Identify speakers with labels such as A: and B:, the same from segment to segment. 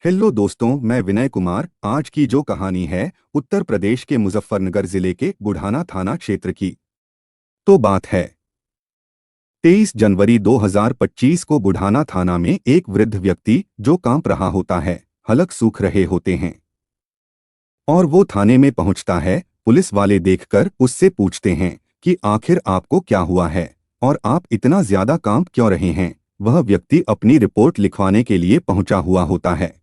A: Hello दोस्तों, मैं विनय कुमार। आज की जो कहानी है उत्तर प्रदेश के मुजफ्फरनगर जिले के बुढ़ाना थाना क्षेत्र की। तो बात है 23 जनवरी 2025 को बुढ़ाना थाना में एक वृद्ध व्यक्ति जो कांप रहा होता है, हलक सूख रहे होते हैं और वो थाने में पहुंचता है। पुलिस वाले देखकर उससे पूछते हैं कि आखिर आपको क्या हुआ है और आप इतना ज्यादा कांप क्यों रहे हैं। वह व्यक्ति अपनी रिपोर्ट लिखवाने के लिए पहुंचा हुआ होता है।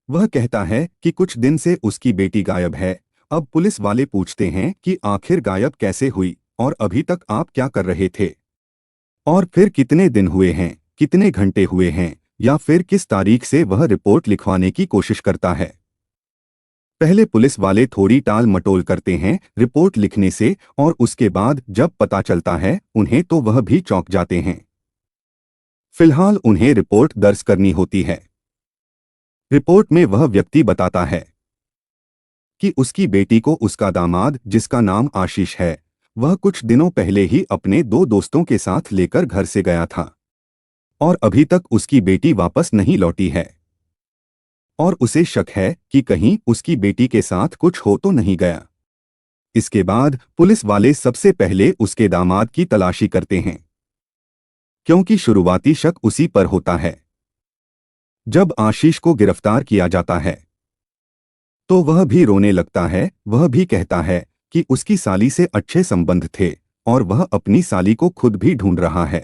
A: वह कहता है कि कुछ दिन से उसकी बेटी गायब है। अब पुलिस वाले पूछते हैं कि आखिर गायब कैसे हुई और अभी तक आप क्या कर रहे थे और फिर कितने दिन हुए हैं, कितने घंटे हुए हैं या फिर किस तारीख से वह रिपोर्ट लिखवाने की कोशिश करता है। पहले पुलिस वाले थोड़ी टाल मटोल करते हैं रिपोर्ट लिखने से और उसके बाद जब पता चलता है उन्हें तो वह भी चौंक जाते हैं। फिलहाल उन्हें रिपोर्ट दर्ज करनी होती है। रिपोर्ट में वह व्यक्ति बताता है कि उसकी बेटी को उसका दामाद, जिसका नाम आशीष है, वह कुछ दिनों पहले ही अपने दो दोस्तों के साथ लेकर घर से गया था और अभी तक उसकी बेटी वापस नहीं लौटी है और उसे शक है कि कहीं उसकी बेटी के साथ कुछ हो तो नहीं गया। इसके बाद पुलिस वाले सबसे पहले उसके दामाद की तलाशी करते हैं, क्योंकि शुरुआती शक उसी पर होता है। जब आशीष को गिरफ्तार किया जाता है तो वह भी रोने लगता है। वह भी कहता है कि उसकी साली से अच्छे संबंध थे और वह अपनी साली को खुद भी ढूंढ रहा है।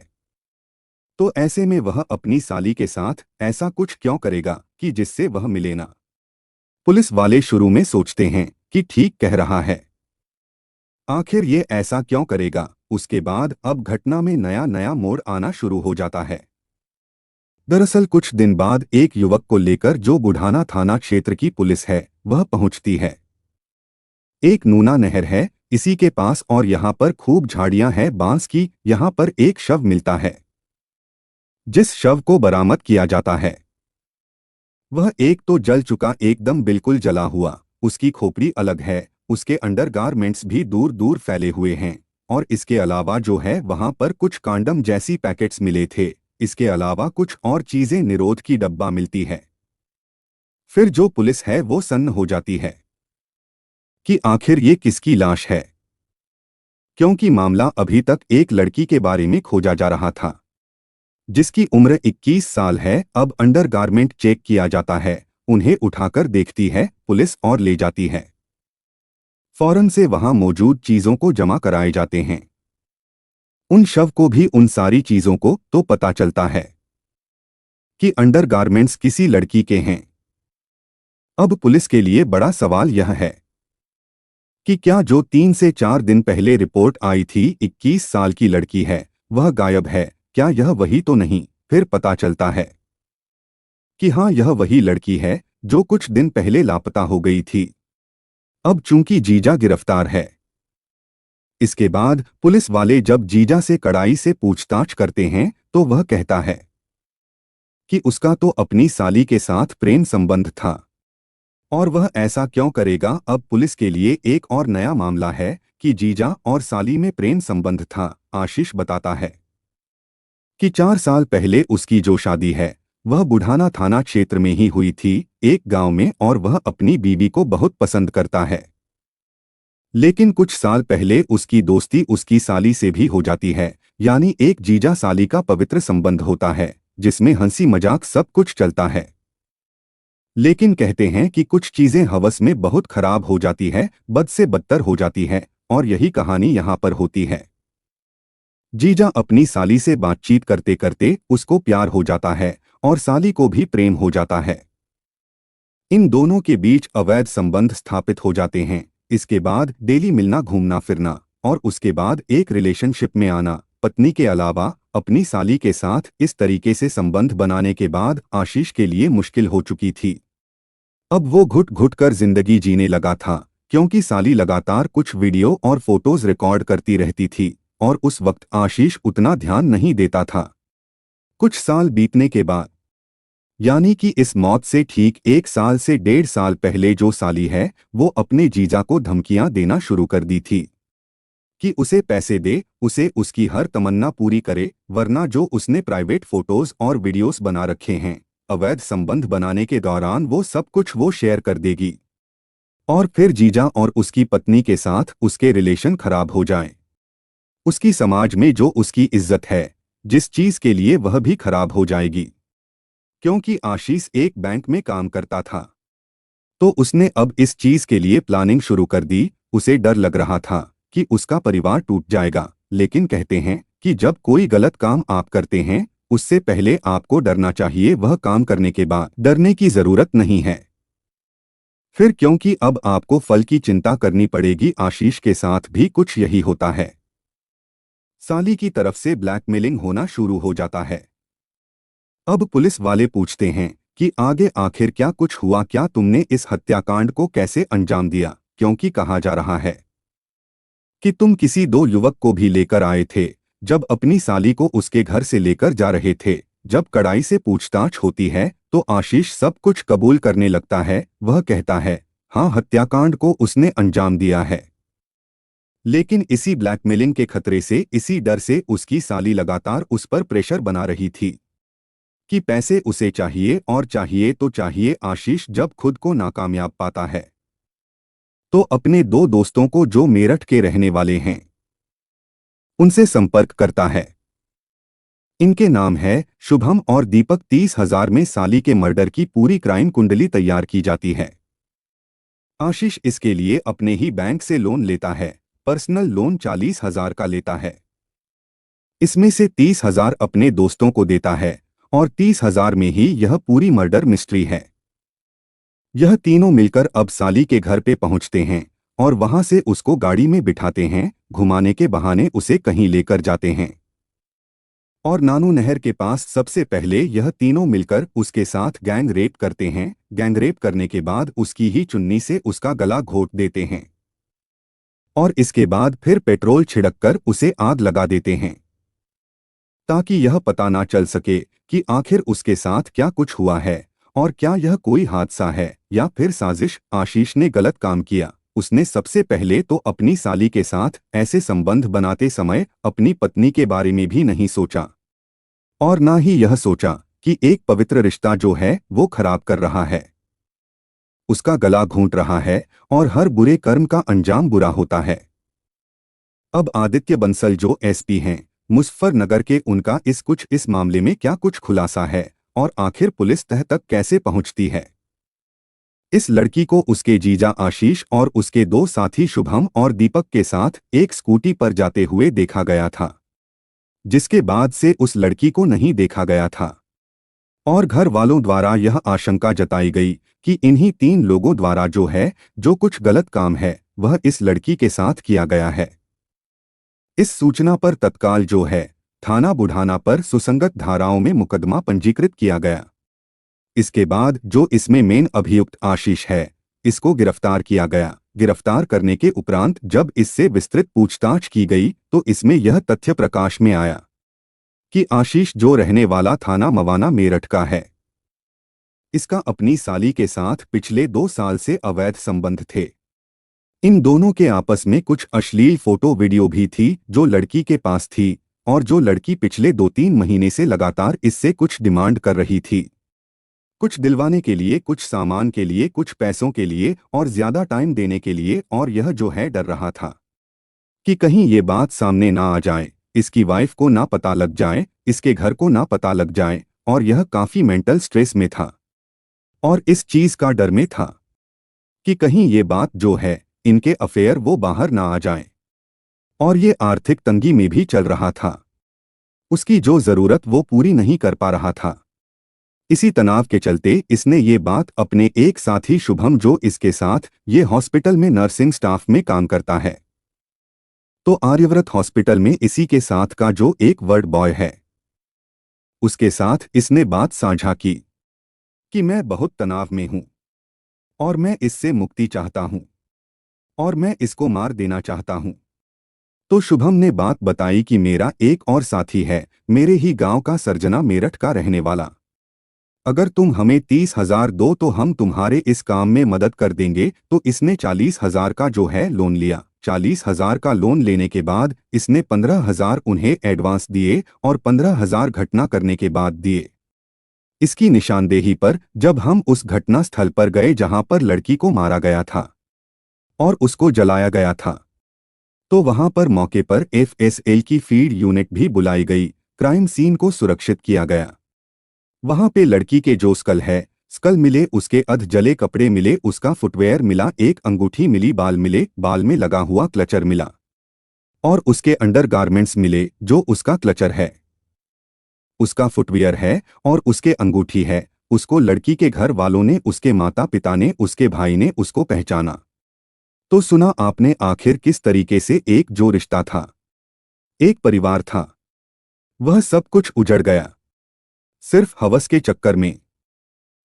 A: तो ऐसे में वह अपनी साली के साथ ऐसा कुछ क्यों करेगा कि जिससे वह मिले ना। पुलिस वाले शुरू में सोचते हैं कि ठीक कह रहा है, आखिर ये ऐसा क्यों करेगा। उसके बाद अब घटना में नया नया मोड़ आना शुरू हो जाता है। दरअसल कुछ दिन बाद एक युवक को लेकर जो बुढ़ाना थाना क्षेत्र की पुलिस है वह पहुंचती है। एक नूना नहर है इसी के पास और यहाँ पर खूब झाड़ियां हैं बांस की। यहाँ पर एक शव मिलता है। जिस शव को बरामद किया जाता है वह एक तो जल चुका, एकदम बिल्कुल जला हुआ। उसकी खोपड़ी अलग है, उसके अंडरगारमेंट्स भी दूर दूर फैले हुए हैं और इसके अलावा जो है वहां पर कुछ कांडम जैसी पैकेट्स मिले थे। इसके अलावा कुछ और चीजें निरोध की डब्बा मिलती है। फिर जो पुलिस है वो सन्न हो जाती है कि आखिर ये किसकी लाश है, क्योंकि मामला अभी तक एक लड़की के बारे में खोजा जा रहा था जिसकी उम्र 21 साल है। अब अंडरगारमेंट चेक किया जाता है, उन्हें उठाकर देखती है पुलिस और ले जाती है। फौरन से वहां मौजूद चीजों को जमा कराए जाते हैं। उन शव को भी उन सारी चीजों को तो पता चलता है कि अंडरगारमेंट्स किसी लड़की के हैं। अब पुलिस के लिए बड़ा सवाल यह है कि क्या जो 3 से 4 दिन पहले रिपोर्ट आई थी 21 साल की लड़की है वह गायब है। क्या यह वही तो नहीं। फिर पता चलता है कि हाँ, यह वही लड़की है जो कुछ दिन पहले लापता हो गई थी। अब चूंकि जीजा गिरफ्तार है, इसके बाद पुलिस वाले जब जीजा से कड़ाई से पूछताछ करते हैं तो वह कहता है कि उसका तो अपनी साली के साथ प्रेम संबंध था और वह ऐसा क्यों करेगा। अब पुलिस के लिए एक और नया मामला है कि जीजा और साली में प्रेम संबंध था। आशीष बताता है कि 4 साल पहले उसकी जो शादी है वह बुढ़ाना थाना क्षेत्र में ही हुई थी, एक गांव में, और वह अपनी बीवी को बहुत पसंद करता है। लेकिन कुछ साल पहले उसकी दोस्ती उसकी साली से भी हो जाती है, यानी एक जीजा साली का पवित्र संबंध होता है जिसमें हंसी मजाक सब कुछ चलता है। लेकिन कहते हैं कि कुछ चीजें हवस में बहुत खराब हो जाती है, बद से बदतर हो जाती है और यही कहानी यहाँ पर होती है। जीजा अपनी साली से बातचीत करते करते उसको प्यार हो जाता है और साली को भी प्रेम हो जाता है। इन दोनों के बीच अवैध संबंध स्थापित हो जाते हैं। इसके बाद डेली मिलना, घूमना फिरना और उसके बाद एक रिलेशनशिप में आना। पत्नी के अलावा अपनी साली के साथ इस तरीके से संबंध बनाने के बाद आशीष के लिए मुश्किल हो चुकी थी। अब वो घुट घुट कर जिंदगी जीने लगा था, क्योंकि साली लगातार कुछ वीडियो और फोटोज रिकॉर्ड करती रहती थी और उस वक्त आशीष उतना ध्यान नहीं देता था। कुछ साल बीतने के बाद, यानी कि इस मौत से ठीक 1 साल से 1.5 साल पहले, जो साली है वो अपने जीजा को धमकियां देना शुरू कर दी थी कि उसे पैसे दे, उसे उसकी हर तमन्ना पूरी करे, वरना जो उसने प्राइवेट फोटोज और वीडियोस बना रखे हैं अवैध संबंध बनाने के दौरान वो सब कुछ वो शेयर कर देगी और फिर जीजा और उसकी पत्नी के साथ उसके रिलेशन खराब हो जाएं। उसकी समाज में जो उसकी इज्जत है, जिस चीज के लिए वह भी खराब हो जाएगी। क्योंकि आशीष एक बैंक में काम करता था, तो उसने अब इस चीज के लिए प्लानिंग शुरू कर दी। उसे डर लग रहा था कि उसका परिवार टूट जाएगा, लेकिन कहते हैं कि जब कोई गलत काम आप करते हैं, उससे पहले आपको डरना चाहिए, वह काम करने के बाद डरने की जरूरत नहीं है। फिर क्योंकि अब आपको फल की चिंता करनी पड़ेगी। आशीष के साथ भी कुछ यही होता है। साली की तरफ से ब्लैकमेलिंग होना शुरू हो जाता है। अब पुलिस वाले पूछते हैं कि आगे आखिर क्या कुछ हुआ, क्या तुमने इस हत्याकांड को कैसे अंजाम दिया, क्योंकि कहा जा रहा है कि तुम किसी दो युवक को भी लेकर आए थे जब अपनी साली को उसके घर से लेकर जा रहे थे। जब कड़ाई से पूछताछ होती है तो आशीष सब कुछ कबूल करने लगता है। वह कहता है हाँ, हत्याकांड को उसने अंजाम दिया है। लेकिन इसी ब्लैकमेलिंग के खतरे से, इसी डर से उसकी साली लगातार उस पर प्रेशर बना रही थी कि पैसे उसे चाहिए और चाहिए तो चाहिए। आशीष जब खुद को नाकामयाब पाता है तो अपने दो दोस्तों को, जो मेरठ के रहने वाले हैं, उनसे संपर्क करता है। इनके नाम है शुभम और दीपक। 30,000 में साली के मर्डर की पूरी क्राइम कुंडली तैयार की जाती है। आशीष इसके लिए अपने ही बैंक से लोन लेता है। पर्सनल लोन 40,000 का लेता है। इसमें से 30,000 अपने दोस्तों को देता है और 30,000 में ही यह पूरी मर्डर मिस्ट्री है। यह तीनों मिलकर अब साली के घर पे पहुंचते हैं और वहां से उसको गाड़ी में बिठाते हैं। घुमाने के बहाने उसे कहीं लेकर जाते हैं और नानू नहर के पास सबसे पहले यह तीनों मिलकर उसके साथ गैंग रेप करते हैं। गैंग रेप करने के बाद उसकी ही चुन्नी से उसका गला घोंट देते हैं और इसके बाद फिर पेट्रोल छिड़ककर उसे आग लगा देते हैं ताकि यह पता ना चल सके कि आखिर उसके साथ क्या कुछ हुआ है और क्या यह कोई हादसा है या फिर साजिश। आशीष ने गलत काम किया। उसने सबसे पहले तो अपनी साली के साथ ऐसे संबंध बनाते समय अपनी पत्नी के बारे में भी नहीं सोचा और ना ही यह सोचा कि एक पवित्र रिश्ता जो है वो खराब कर रहा है, उसका गला घूंट रहा है और हर बुरे कर्म का अंजाम बुरा होता है। अब आदित्य बंसल जो एसपी हैं मुजफ्फरनगर के, उनका इस मामले में क्या कुछ खुलासा है और आखिर पुलिस तह तक कैसे पहुंचती है। इस लड़की को उसके जीजा आशीष और उसके दो साथी शुभम और दीपक के साथ एक स्कूटी पर जाते हुए देखा गया था, जिसके बाद से उस लड़की को नहीं देखा गया था और घर वालों द्वारा यह आशंका जताई गई कि इन्हीं तीन लोगों द्वारा जो कुछ गलत काम है वह इस लड़की के साथ किया गया है। इस सूचना पर तत्काल थाना बुढ़ाना पर सुसंगत धाराओं में मुकदमा पंजीकृत किया गया। इसके बाद जो इसमें मेन अभियुक्त आशीष है, इसको गिरफ्तार किया गया। गिरफ्तार करने के उपरांत जब इससे विस्तृत पूछताछ की गई तो इसमें यह तथ्य प्रकाश में आया कि आशीष जो रहने वाला थाना मवाना मेरठ का है, इसका अपनी साली के साथ पिछले 2 साल से अवैध संबंध थे। इन दोनों के आपस में कुछ अश्लील फोटो वीडियो भी थी जो लड़की के पास थी और जो लड़की पिछले 2-3 महीने से लगातार इससे कुछ डिमांड कर रही थी, कुछ दिलवाने के लिए, कुछ सामान के लिए, कुछ पैसों के लिए और ज्यादा टाइम देने के लिए। और यह डर रहा था कि कहीं ये बात सामने ना आ जाए, इसकी वाइफ को ना पता लग जाए, इसके घर को ना पता लग जाए। और यह काफी मेंटल स्ट्रेस में था और इस चीज का डर में था कि कहीं ये बात इनके अफेयर वो बाहर ना आ जाए। और ये आर्थिक तंगी में भी चल रहा था। उसकी जो जरूरत वो पूरी नहीं कर पा रहा था। इसी तनाव के चलते इसने ये बात अपने एक साथी शुभम, जो इसके साथ ये हॉस्पिटल में नर्सिंग स्टाफ में काम करता है, तो आर्यव्रत हॉस्पिटल में इसी के साथ का जो एक वर्ड बॉय है, उसके साथ इसने बात साझा की कि मैं बहुत तनाव में हूं और मैं इससे मुक्ति चाहता हूं और मैं इसको मार देना चाहता हूं। तो शुभम ने बात बताई कि मेरा एक और साथी है, मेरे ही गांव का, सरजना, मेरठ का रहने वाला। अगर तुम हमें 30,000 दो तो हम तुम्हारे इस काम में मदद कर देंगे। तो इसने 40,000 का लोन लिया। 40,000 का लोन लेने के बाद इसने 15,000 उन्हें एडवांस दिए और 15,000 घटना करने के बाद दिए। इसकी निशानदेही पर जब हम उस घटना स्थल पर गए जहां पर लड़की को मारा गया था और उसको जलाया गया था, तो वहां पर मौके पर एफएसएल की फील्ड यूनिट भी बुलाई गई। क्राइम सीन को सुरक्षित किया गया। वहां पे लड़की के जो स्कल मिले, उसके अध जले कपड़े मिले, उसका फुटवेयर मिला, एक अंगूठी मिली, बाल मिले, बाल में लगा हुआ क्लचर मिला और उसके अंडर गारमेंट्स मिले जो उसका क्लचर है, उसका फुटवियर है और उसके अंगूठी है। उसको लड़की के घर वालों ने, उसके माता पिता ने, उसके भाई ने उसको पहचाना। तो सुना आपने आखिर किस तरीके से एक जो रिश्ता था, एक परिवार था, वह सब कुछ उजड़ गया सिर्फ हवस के चक्कर में।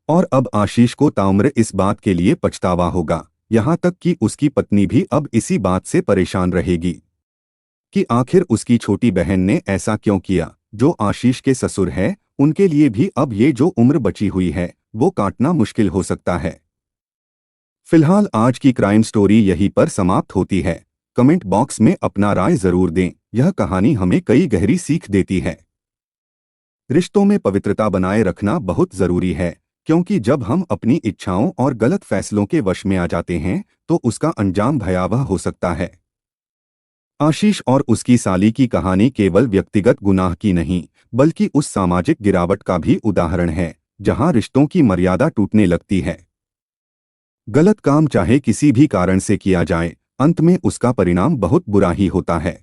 A: और अब आशीष को ताउम्र इस बात के लिए पछतावा होगा, यहां तक कि उसकी पत्नी भी अब इसी बात से परेशान रहेगी कि आखिर उसकी छोटी बहन ने ऐसा क्यों किया। जो आशीष के ससुर है, उनके लिए भी अब ये जो उम्र बची हुई है वो काटना मुश्किल हो सकता है। फिलहाल आज की क्राइम स्टोरी यहीं पर समाप्त होती है। कमेंट बॉक्स में अपना राय जरूर दें। यह कहानी हमें कई गहरी सीख देती है। रिश्तों में पवित्रता बनाए रखना बहुत जरूरी है, क्योंकि जब हम अपनी इच्छाओं और गलत फैसलों के वश में आ जाते हैं तो उसका अंजाम भयावह हो सकता है। आशीष और उसकी साली की कहानी केवल व्यक्तिगत गुनाह की नहीं, बल्कि उस सामाजिक गिरावट का भी उदाहरण है जहां रिश्तों की मर्यादा टूटने लगती है। गलत काम चाहे किसी भी कारण से किया जाए, अंत में उसका परिणाम बहुत बुरा ही होता है।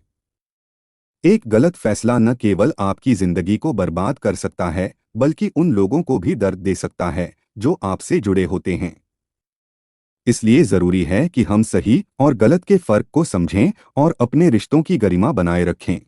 A: एक गलत फैसला न केवल आपकी जिंदगी को बर्बाद कर सकता है, बल्कि उन लोगों को भी दर्द दे सकता है जो आपसे जुड़े होते हैं। इसलिए जरूरी है कि हम सही और गलत के फर्क को समझें और अपने रिश्तों की गरिमा बनाए रखें।